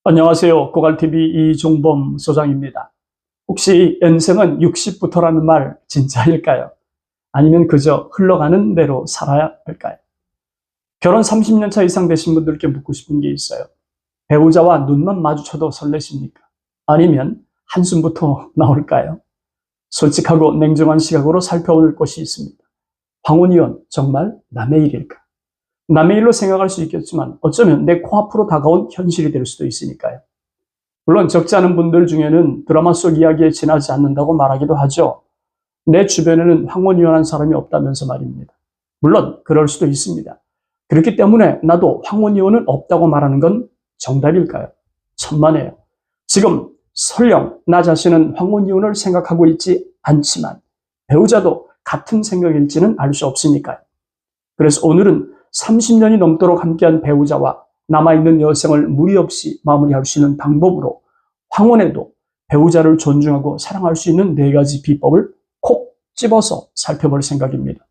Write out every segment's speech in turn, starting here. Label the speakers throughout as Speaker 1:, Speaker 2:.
Speaker 1: 안녕하세요. 고갈TV 이종범 소장입니다. 혹시 연생은 60부터라는 말 진짜일까요? 아니면 그저 흘러가는 대로 살아야 할까요? 결혼 30년 차 이상 되신 분들께 묻고 싶은 게 있어요. 배우자와 눈만 마주쳐도 설레십니까? 아니면 한숨부터 나올까요? 솔직하고 냉정한 시각으로 살펴볼 것이 있습니다. 황혼이혼 정말 남의 일일까? 남의 일로 생각할 수 있겠지만 어쩌면 내 코앞으로 다가온 현실이 될 수도 있으니까요. 물론 적지 않은 분들 중에는 드라마 속 이야기에 지나지 않는다고 말하기도 하죠. 내 주변에는 황혼이혼한 사람이 없다면서 말입니다. 물론 그럴 수도 있습니다. 그렇기 때문에 나도 황혼이혼은 없다고 말하는 건 정답일까요? 천만에요. 지금 설령 나 자신은 황혼이혼을 생각하고 있지 않지만 배우자도 같은 생각일지는 알 수 없으니까요. 그래서 오늘은 30년이 넘도록 함께한 배우자와 남아있는 여생을 무리 없이 마무리할 수 있는 방법으로 황혼에도 배우자를 존중하고 사랑할 수 있는 4가지 비법을 콕 집어서 살펴볼 생각입니다.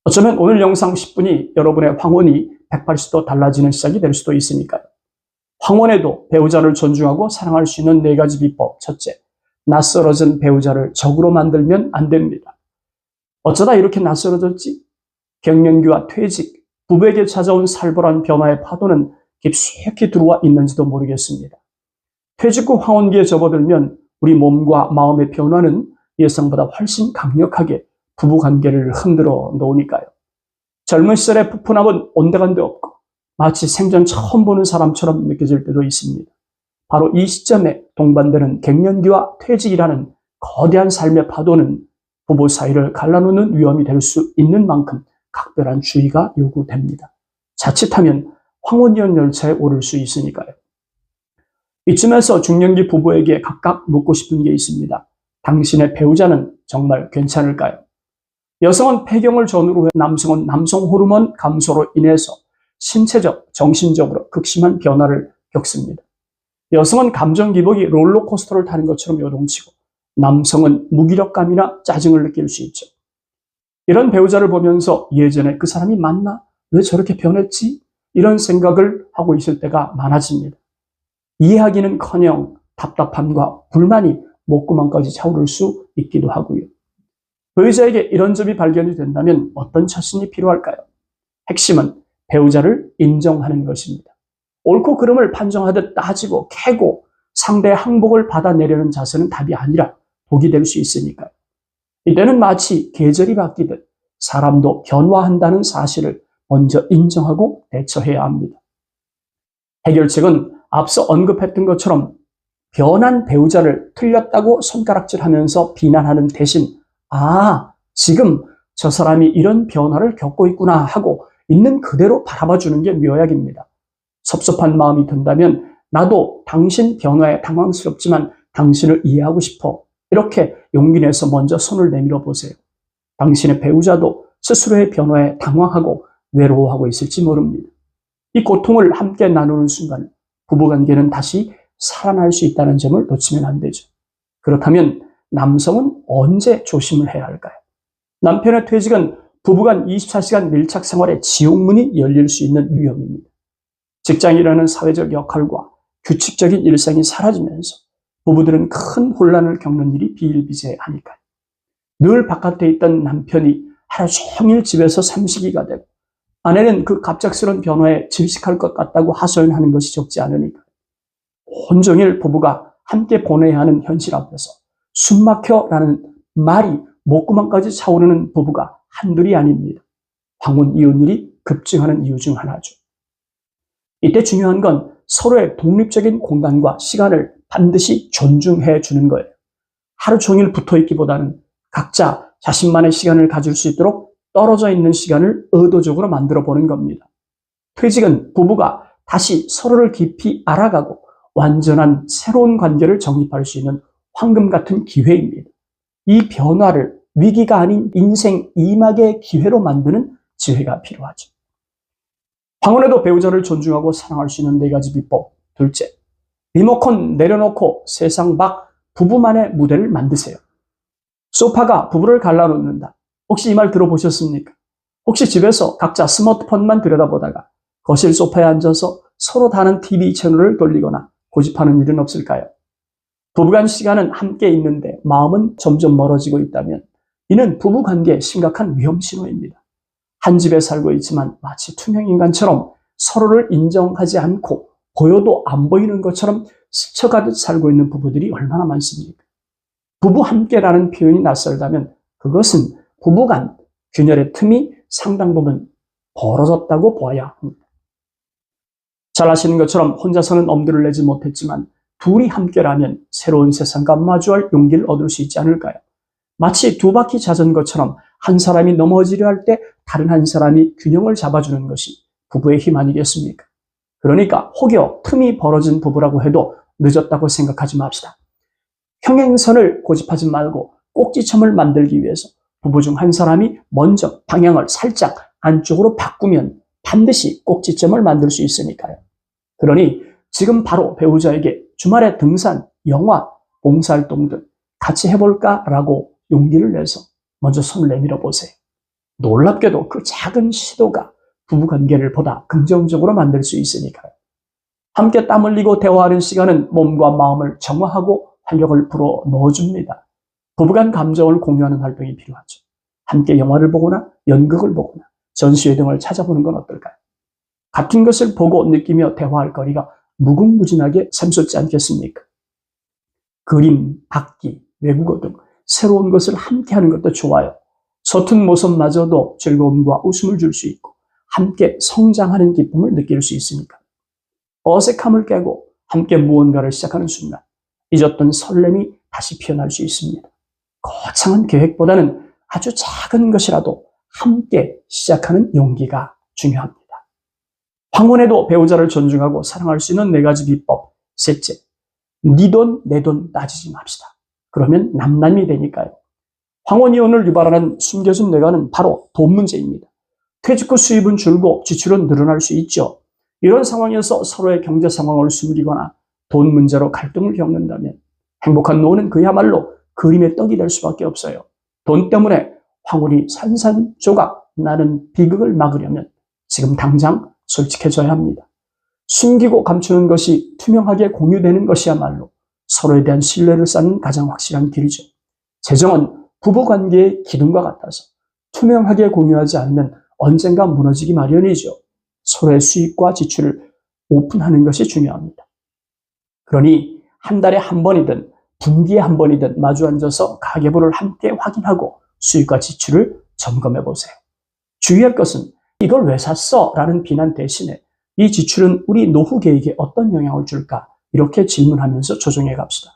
Speaker 1: 어쩌면 오늘 영상 10분이 여러분의 황혼이 180도 달라지는 시작이 될 수도 있으니까요. 황혼에도 배우자를 존중하고 사랑할 수 있는 4가지 비법. 첫째, 낯설어진 배우자를 적으로 만들면 안 됩니다. 어쩌다 이렇게 낯설어졌지? 갱년기와 퇴직, 부부에게 찾아온 살벌한 변화의 파도는 깊숙이 들어와 있는지도 모르겠습니다. 퇴직 후 황혼기에 접어들면 우리 몸과 마음의 변화는 예상보다 훨씬 강력하게 부부관계를 흔들어 놓으니까요. 젊은 시절의 푸푸함은 온데간데 없고 마치 생전 처음 보는 사람처럼 느껴질 때도 있습니다. 바로 이 시점에 동반되는 갱년기와 퇴직이라는 거대한 삶의 파도는 부부 사이를 갈라놓는 위험이 될 수 있는 만큼 각별한 주의가 요구됩니다. 자칫하면 황혼이혼 열차에 오를 수 있으니까요. 이쯤에서 중년기 부부에게 각각 묻고 싶은 게 있습니다. 당신의 배우자는 정말 괜찮을까요? 여성은 폐경을 전후로 해 남성은 남성 호르몬 감소로 인해서 신체적, 정신적으로 극심한 변화를 겪습니다. 여성은 감정 기복이 롤러코스터를 타는 것처럼 요동치고 남성은 무기력감이나 짜증을 느낄 수 있죠. 이런 배우자를 보면서 예전에 그 사람이 맞나? 왜 저렇게 변했지? 이런 생각을 하고 있을 때가 많아집니다. 이해하기는커녕 답답함과 불만이 목구멍까지 차오를 수 있기도 하고요. 배우자에게 이런 점이 발견이 된다면 어떤 처신이 필요할까요? 핵심은 배우자를 인정하는 것입니다. 옳고 그름을 판정하듯 따지고 캐고 상대의 항복을 받아내려는 자세는 답이 아니라 독이 될 수 있으니까요. 이때는 마치 계절이 바뀌듯 사람도 변화한다는 사실을 먼저 인정하고 대처해야 합니다. 해결책은 앞서 언급했던 것처럼 변한 배우자를 틀렸다고 손가락질하면서 비난하는 대신 지금 저 사람이 이런 변화를 겪고 있구나 하고 있는 그대로 바라봐 주는 게 묘약입니다. 섭섭한 마음이 든다면 나도 당신 변화에 당황스럽지만 당신을 이해하고 싶어. 이렇게 용기 내서 먼저 손을 내밀어 보세요. 당신의 배우자도 스스로의 변화에 당황하고 외로워하고 있을지 모릅니다. 이 고통을 함께 나누는 순간 부부관계는 다시 살아날 수 있다는 점을 놓치면 안 되죠. 그렇다면 남성은 언제 조심을 해야 할까요? 남편의 퇴직은 부부간 24시간 밀착 생활의 지옥문이 열릴 수 있는 위험입니다. 직장이라는 사회적 역할과 규칙적인 일상이 사라지면서 부부들은 큰 혼란을 겪는 일이 비일비재하니까요. 늘 바깥에 있던 남편이 하루 종일 집에서 삼식이가 되고 아내는 그 갑작스러운 변화에 질식할 것 같다고 하소연하는 것이 적지 않으니까 온종일 부부가 함께 보내야 하는 현실 앞에서 숨막혀라는 말이 목구멍까지 차오르는 부부가 한둘이 아닙니다. 황혼 이혼율이 급증하는 이유 중 하나죠. 이때 중요한 건 서로의 독립적인 공간과 시간을 반드시 존중해 주는 거예요. 하루 종일 붙어 있기보다는 각자 자신만의 시간을 가질 수 있도록 떨어져 있는 시간을 의도적으로 만들어 보는 겁니다. 퇴직은 부부가 다시 서로를 깊이 알아가고 완전한 새로운 관계를 정립할 수 있는 황금 같은 기회입니다. 이 변화를 위기가 아닌 인생 2막의 기회로 만드는 지혜가 필요하죠. 황혼에도 배우자를 존중하고 사랑할 수 있는 4가지 비법. 둘째, 리모컨 내려놓고 세상 밖 부부만의 무대를 만드세요. 소파가 부부를 갈라놓는다. 혹시 이 말 들어보셨습니까? 혹시 집에서 각자 스마트폰만 들여다보다가 거실 소파에 앉아서 서로 다른 TV 채널을 돌리거나 고집하는 일은 없을까요? 부부간 시간은 함께 있는데 마음은 점점 멀어지고 있다면 이는 부부관계에 심각한 위험 신호입니다. 한 집에 살고 있지만 마치 투명인간처럼 서로를 인정하지 않고 보여도 안 보이는 것처럼 스쳐가듯 살고 있는 부부들이 얼마나 많습니까? 부부 함께라는 표현이 낯설다면 그것은 부부간 균열의 틈이 상당 부분 벌어졌다고 보아야 합니다. 잘 아시는 것처럼 혼자서는 엄두를 내지 못했지만 둘이 함께라면 새로운 세상과 마주할 용기를 얻을 수 있지 않을까요? 마치 두 바퀴 자전거처럼 한 사람이 넘어지려 할 때 다른 한 사람이 균형을 잡아주는 것이 부부의 힘 아니겠습니까? 그러니까 혹여 틈이 벌어진 부부라고 해도 늦었다고 생각하지 맙시다. 평행선을 고집하지 말고 꼭지점을 만들기 위해서 부부 중 한 사람이 먼저 방향을 살짝 안쪽으로 바꾸면 반드시 꼭지점을 만들 수 있으니까요. 그러니 지금 바로 배우자에게 주말에 등산, 영화, 봉사활동 등 같이 해볼까라고 용기를 내서 먼저 손을 내밀어 보세요. 놀랍게도 그 작은 시도가 부부관계를 보다 긍정적으로 만들 수 있으니까요. 함께 땀 흘리고 대화하는 시간은 몸과 마음을 정화하고 활력을 불어 넣어줍니다. 부부간 감정을 공유하는 활동이 필요하죠. 함께 영화를 보거나 연극을 보거나 전시회 등을 찾아보는 건 어떨까요? 같은 것을 보고 느끼며 대화할 거리가 무궁무진하게 샘솟지 않겠습니까? 그림, 악기, 외국어 등 새로운 것을 함께 하는 것도 좋아요. 서툰 모습마저도 즐거움과 웃음을 줄 수 있고 함께 성장하는 기쁨을 느낄 수 있으니까. 어색함을 깨고 함께 무언가를 시작하는 순간 잊었던 설렘이 다시 피어날 수 있습니다. 거창한 계획보다는 아주 작은 것이라도 함께 시작하는 용기가 중요합니다. 황혼에도 배우자를 존중하고 사랑할 수 있는 4가지 비법. 셋째, 네 돈, 내 돈 따지지 맙시다. 그러면 남남이 되니까요. 황혼이혼을 유발하는 숨겨진 뇌관은 바로 돈 문제입니다. 퇴직 후 수입은 줄고 지출은 늘어날 수 있죠. 이런 상황에서 서로의 경제 상황을 숨기거나 돈 문제로 갈등을 겪는다면 행복한 노후는 그야말로 그림의 떡이 될 수밖에 없어요. 돈 때문에 황혼이 산산조각 나는 비극을 막으려면 지금 당장 솔직해져야 합니다. 숨기고 감추는 것이 투명하게 공유되는 것이야말로 서로에 대한 신뢰를 쌓는 가장 확실한 길이죠. 재정은 부부관계의 기둥과 같아서 투명하게 공유하지 않으면 언젠가 무너지기 마련이죠. 서로의 수입과 지출을 오픈하는 것이 중요합니다. 그러니 한 달에 한 번이든 분기에 한 번이든 마주 앉아서 가계부를 함께 확인하고 수입과 지출을 점검해 보세요. 주의할 것은 이걸 왜 샀어? 라는 비난 대신에 이 지출은 우리 노후 계획에 어떤 영향을 줄까? 이렇게 질문하면서 조정해 갑시다.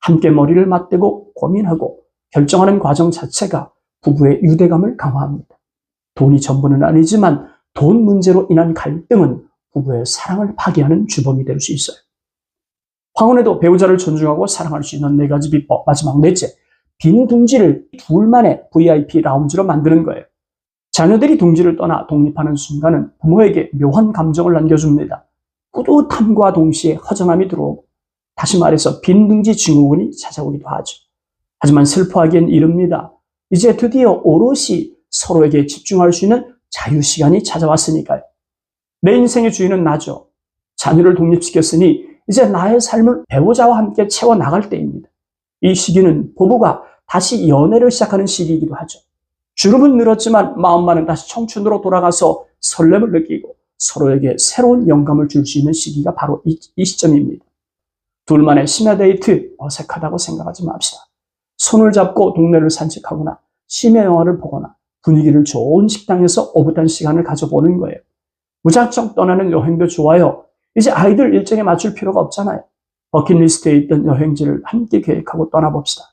Speaker 1: 함께 머리를 맞대고 고민하고 결정하는 과정 자체가 부부의 유대감을 강화합니다. 돈이 전부는 아니지만 돈 문제로 인한 갈등은 부부의 사랑을 파괴하는 주범이 될 수 있어요. 황혼에도 배우자를 존중하고 사랑할 수 있는 4가지 비법. 마지막 넷째, 빈 둥지를 둘만의 VIP 라운지로 만드는 거예요. 자녀들이 둥지를 떠나 독립하는 순간은 부모에게 묘한 감정을 남겨줍니다. 뿌듯함과 동시에 허전함이 들어오고 다시 말해서 빈 둥지 증후군이 찾아오기도 하죠. 하지만 슬퍼하기엔 이릅니다. 이제 드디어 오롯이 서로에게 집중할 수 있는 자유시간이 찾아왔으니까요. 내 인생의 주인은 나죠. 자녀를 독립시켰으니 이제 나의 삶을 배우자와 함께 채워나갈 때입니다. 이 시기는 부부가 다시 연애를 시작하는 시기이기도 하죠. 주름은 늘었지만 마음만은 다시 청춘으로 돌아가서 설렘을 느끼고 서로에게 새로운 영감을 줄 수 있는 시기가 바로 이 시점입니다. 둘만의 심야 데이트 어색하다고 생각하지 맙시다. 손을 잡고 동네를 산책하거나 심야 영화를 보거나 분위기를 좋은 식당에서 오붓한 시간을 가져보는 거예요. 무작정 떠나는 여행도 좋아요. 이제 아이들 일정에 맞출 필요가 없잖아요. 버킷리스트에 있던 여행지를 함께 계획하고 떠나봅시다.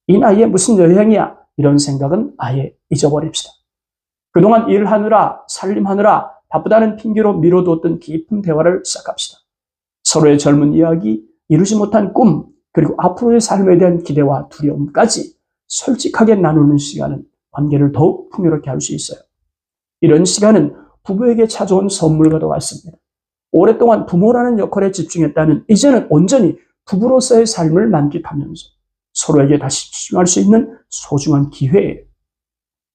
Speaker 1: 이 나이에 무슨 여행이야? 이런 생각은 아예 잊어버립시다. 그동안 일하느라 살림하느라 바쁘다는 핑계로 미뤄두었던 깊은 대화를 시작합시다. 서로의 젊은 이야기, 이루지 못한 꿈, 그리고 앞으로의 삶에 대한 기대와 두려움까지 솔직하게 나누는 시간은 관계를 더욱 풍요롭게 할 수 있어요. 이런 시간은 부부에게 찾아온 선물과도 같습니다. 오랫동안 부모라는 역할에 집중했다면 이제는 온전히 부부로서의 삶을 만끽하면서 서로에게 다시 집중할 수 있는 소중한 기회예요.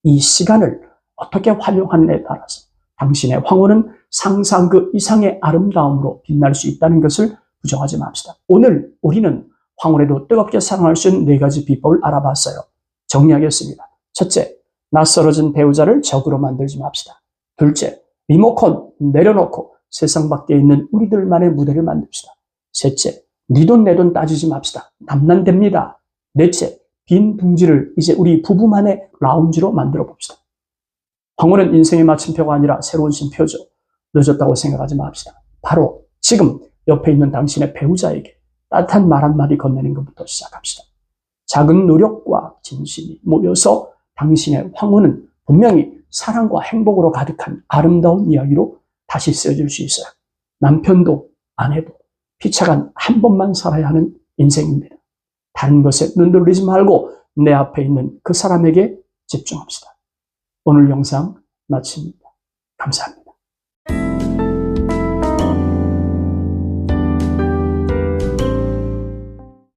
Speaker 1: 이 시간을 어떻게 활용하느냐에 따라서 당신의 황혼은 상상 그 이상의 아름다움으로 빛날 수 있다는 것을 부정하지 맙시다. 오늘 우리는 황혼에도 뜨겁게 사랑할 수 있는 4가지 비법을 알아봤어요. 정리하겠습니다. 첫째, 낯설어진 배우자를 적으로 만들지 맙시다. 둘째, 리모컨 내려놓고 세상 밖에 있는 우리들만의 무대를 만듭시다. 셋째, 네 돈 내 돈 따지지 맙시다. 남난됩니다. 넷째, 빈 둥지를 이제 우리 부부만의 라운지로 만들어 봅시다. 황혼은 인생의 마침표가 아니라 새로운 쉼표죠. 늦었다고 생각하지 맙시다. 바로 지금 옆에 있는 당신의 배우자에게 따뜻한 말 한마디 건네는 것부터 시작합시다. 작은 노력과 진심이 모여서 당신의 황혼은 분명히 사랑과 행복으로 가득한 아름다운 이야기로 다시 쓰여질 수 있어요. 남편도 아내도 피차간 한 번만 살아야 하는 인생입니다. 다른 것에 눈 돌리지 말고 내 앞에 있는 그 사람에게 집중합시다. 오늘 영상 마칩니다. 감사합니다.